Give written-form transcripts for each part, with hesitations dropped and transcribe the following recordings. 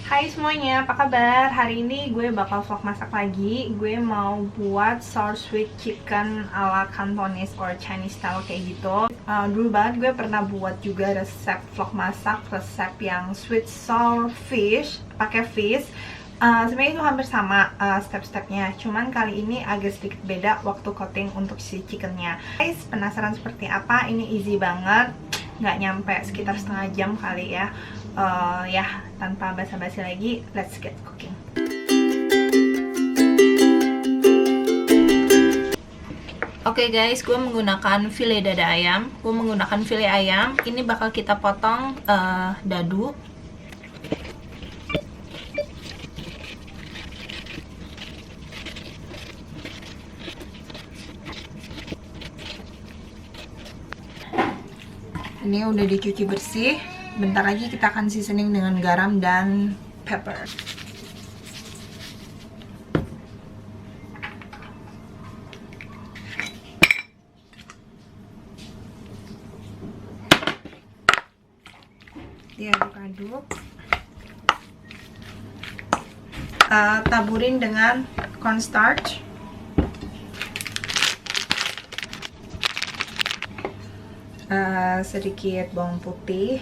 Hai semuanya, apa kabar? Hari ini gue bakal vlog masak lagi. Gue mau buat sour sweet chicken ala Cantonese or Chinese style kayak gitu. Dulu banget gue pernah buat juga resep vlog masak, resep yang sweet sour fish, pakai fish. Sebenarnya itu hampir sama step-stepnya, cuman kali ini agak sedikit beda waktu coating untuk si chickennya. Guys, penasaran seperti apa? Ini easy banget, nggak nyampe sekitar setengah jam kali ya. Ya, tanpa basa-basi lagi, let's get cooking. Oke guys, gue menggunakan file dada ayam. Gue menggunakan file ayam. Ini bakal kita potong dadu. Ini udah dicuci bersih. Bentar lagi kita akan seasoning dengan garam dan pepper. Diaduk-aduk. Taburin dengan cornstarch. Sedikit bawang putih.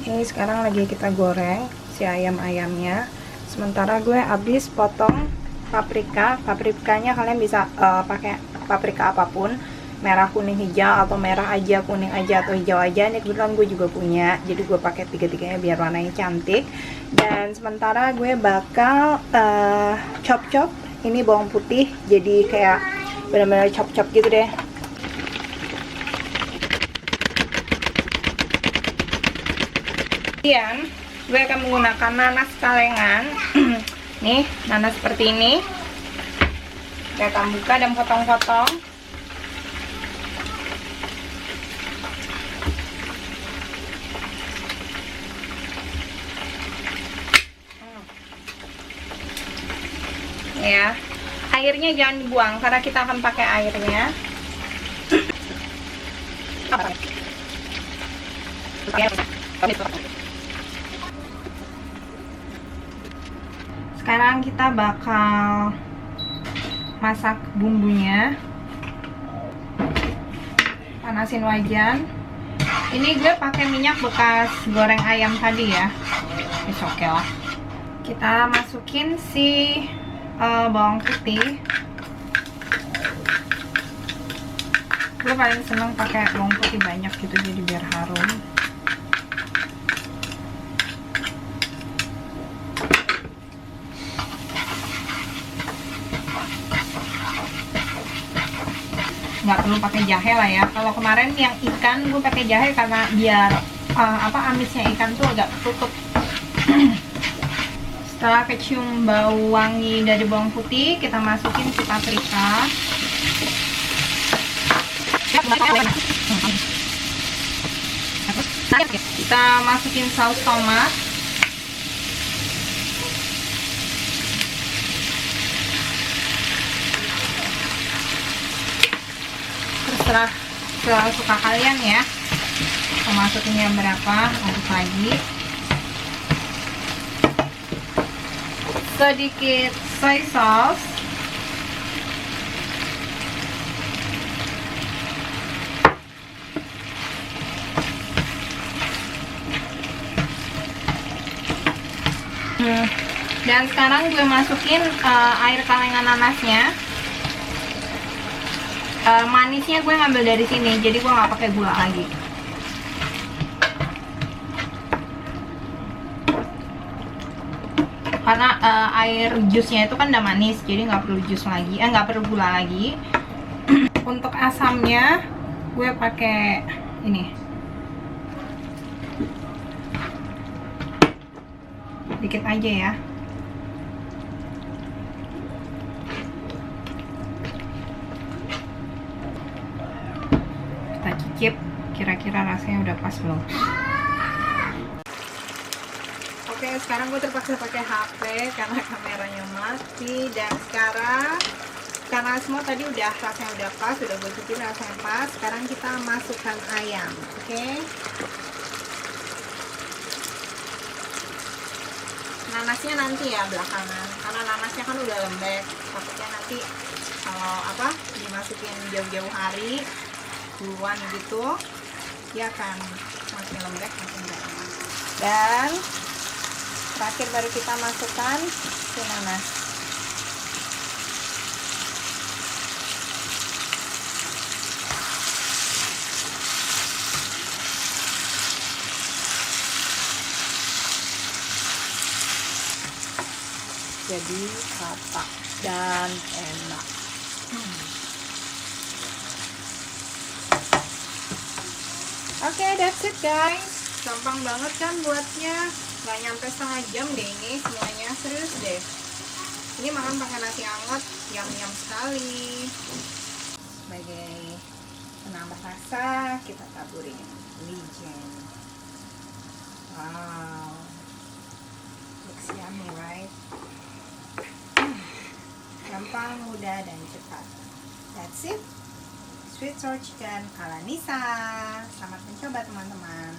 Ini sekarang lagi kita goreng si ayam-ayamnya. Sementara gue habis potong paprika. Paprikanya kalian bisa pakai paprika apapun, merah, kuning, hijau, atau merah aja, kuning aja, atau hijau aja. Ini kebetulan gue juga punya, jadi gue pakai tiga-tiganya biar warnanya cantik. Dan sementara gue bakal chop-chop ini bawang putih, jadi kayak benar-benar chop-chop gitu deh. Kemudian gue akan menggunakan nanas kalengan. Nih, nanas seperti ini. Gue akan buka dan potong-potong. Ya, airnya jangan dibuang karena kita akan pakai airnya. Sekarang kita bakal masak bumbunya. Panasin wajan. Ini gue pakai minyak bekas goreng ayam tadi ya. Oke lah. Kita masukin si bawang putih. Gue paling seneng pakai bawang putih banyak gitu, jadi biar harum. Nggak perlu pakai jahe lah ya. Kalau kemarin yang ikan gue pakai jahe karena biar amisnya ikan tuh agak tutup. Setelah kecium bau wangi dari bawang putih, kita masukin si paprika. Kita masukin saus tomat. Terserah suka kalian ya, mau masukinnya berapa, aduk lagi. Sedikit soy sauce. Dan sekarang gue masukin air kalengan nanasnya. Manisnya gue ngambil dari sini, jadi gue nggak pakai gula lagi. Karena air jusnya itu kan udah manis, jadi nggak perlu jus lagi, nggak perlu gula lagi. Untuk asamnya gue pakai ini, dikit aja ya. Kita cicip, kira-kira rasanya udah pas belum. Oke, sekarang gue terpaksa pakai HP karena kameranya mati. Dan sekarang karena semua tadi udah rasanya udah pas, udah gue cicipin rasanya pas. Sekarang kita masukkan ayam, oke? Nanasnya nanti ya belakangan, karena nanasnya kan udah lembek. Takutnya nanti kalau dimasukin jauh-jauh hari duluan gitu, dia akan makin lembek, makin gak enak. Dan terakhir baru kita masukkan si nanas. Jadi rata dan enak. Oke, that's it guys. Gampang banget kan buatnya. Gak nyampe setengah jam deh ini semuanya. Serius deh. Ini makan pakai nasi hangat, yum-yum sekali. Sebagai penambah rasa, kita taburin Legend. Wow, looks yummy, right? Gampang, mudah, dan cepat. That's it. Sweet sour chicken ala Nisa. Selamat mencoba teman-teman.